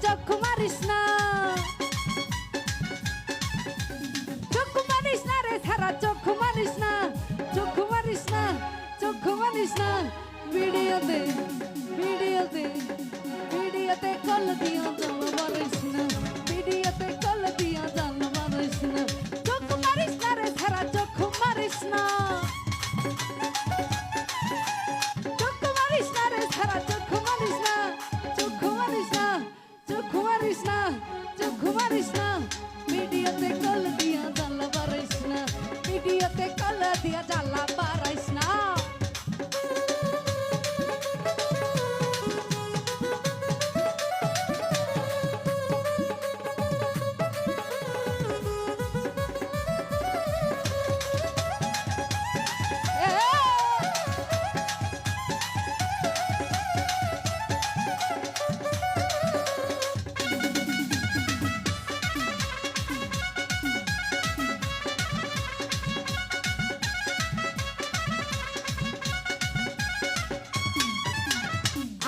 চোখ মারিস না, চোখ মারিস না রে ছাড়া চোখ মারিস না, চোখ মারিস না, চোখ মারিস না। ভিডিওতে ভিডিওতে ভিডিওতে কল দিয়া জাল মারিস না, ভিডিওতে কল দিয়া জাল মারিস না। চোখ মারিস না রে ছাড়া চোখ মারিস না, চোখ মারিস না রে ছাড়া চোখ মারিস না, চোখ মারিস না, চোখ মারিস না, চোখ মারিস না। ভিডিওতে কল দিয়া জাল মারিস না, ভিডিওতে কল দিয়া জাল মারিস না।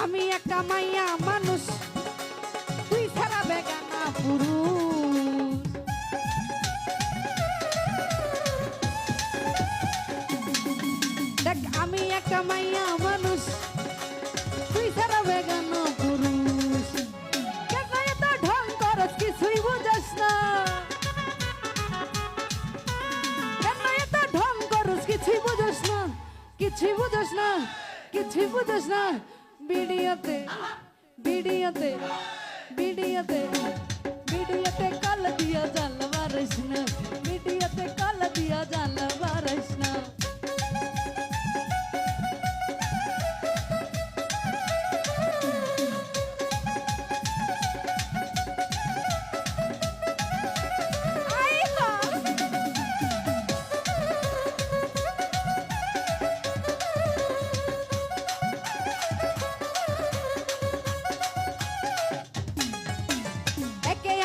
আমি একটা মাইয়া মানুষ, তুই ছাড়া বেগানা পুরুষ। দেখ আমি একটা মাইয়া মানুষ, তুই ছাড়া বেগানা পুরুষ। কেন এত ঢং করস কিছুই বুঝাস না, কেন এত ঢং করস কিছুই বুঝাস না, কিছুই বুঝাস না, কিছুই বুঝাস না। ভিডিওতে ভিডিওতে ভিডিওতে ভিডিওতে কল দিয়া জাল মারিস না, ভিডিওতে কল দিয়া জাল মারিস না।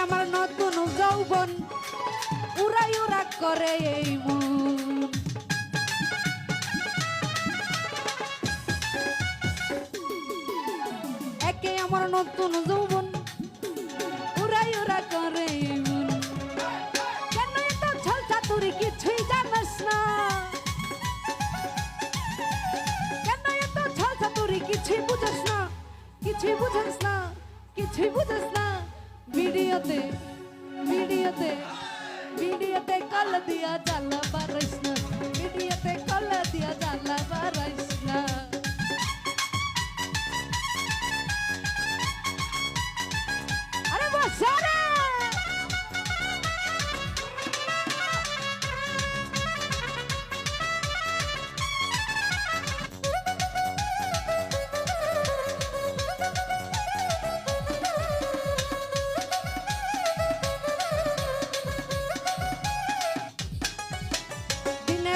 আমার নতুন যৌবন উড়াই উড়া করে এই মন, একে আমার নতুন যৌবন উড়াই উড়া করে এই মন। কেন এত ছল চাতুরি কিছুই জানাস না, কেন এত ছল চাতুরি কিছুই বুঝাস না, কিছুই বুঝাস না, কিছুই বুঝাস না। ভিডিওতে ভিডিওতে ভিডিওতে কল দিয়া জাল মারিস না, ভিডিওতে কল দিয়া জাল মারিস না। আরে বসা রে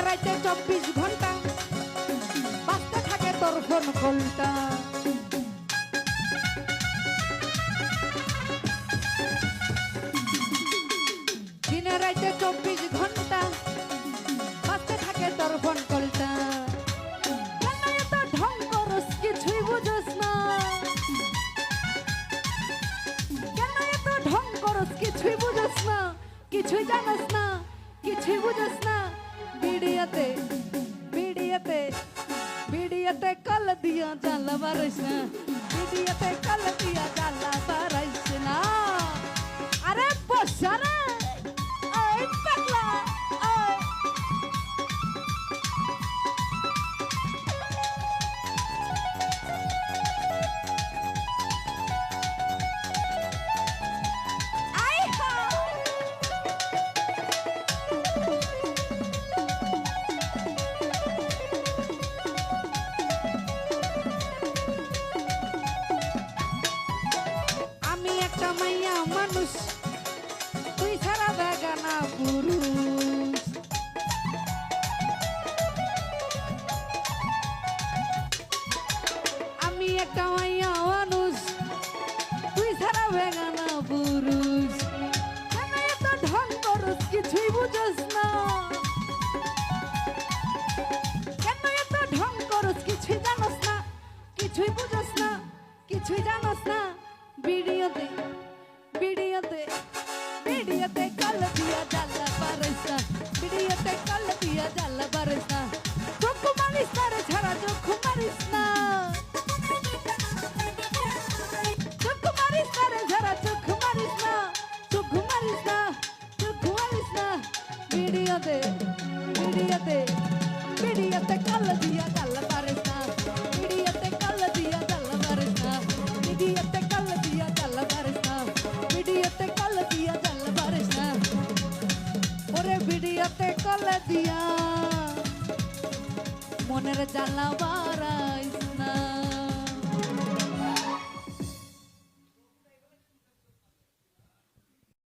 রাইতে 24 ঘন্টা বাজতে থাকে তোর ফোন কলটা। দিনে রাইতে 24 ঘন্টা বাজতে থাকে তোর ফোন কলটা। কেন এত ঢং করস কিছুই বুঝস না, কেন এত ঢং করস কিছুই বুঝস না, কিছুই জানাস না, কিছুই বুঝস না। ভিডিওতে ভিডিওতে ভিডিওতে কল দিয়া জাল মারিস না, ভিডিওতে কল দিয়া জাল মারিস না। আরে বসা রে এই পাগলা ওই আই হা। মাইয়া মানুষ, তুই ছাড়া বেগানা পুরুষ। আমি একটা মাইয়া মানুষ, তুই ছাড়া বেগানা পুরুষ। কেন এত ঢং করস কিছুই বুঝস না, কেন এত ঢং করস কিছুই জানস না, কিছুই বুঝস না, কিছুই জানস না। ভিডিওতে ভিডিওতে ভিডিওতে কল দিয়া জ্বালা বারিস না ভিডিওতে কল দিয়া জ্বালা বারিস না চোখ মারিস না রে ছাড়া চোখ মারিস না চোখ মারিস না রে ছাড়া চোখ মারিস না চোখ মারিস না চোখ মারিস না ভিডিওতে ভিডিওতে ভিডিওতে কল দিয়া জ্বালা বারিস না ভিডিওতে কল দিয়া জ্বালা বারিস না ভিডিওতে কল দিয়া জ্বালা বারিস না ভিডিওতে কল দিয়া জ্বালা বারিস না ওরে ভিডিওতে কল দিয়া মনের জ্বালা বারা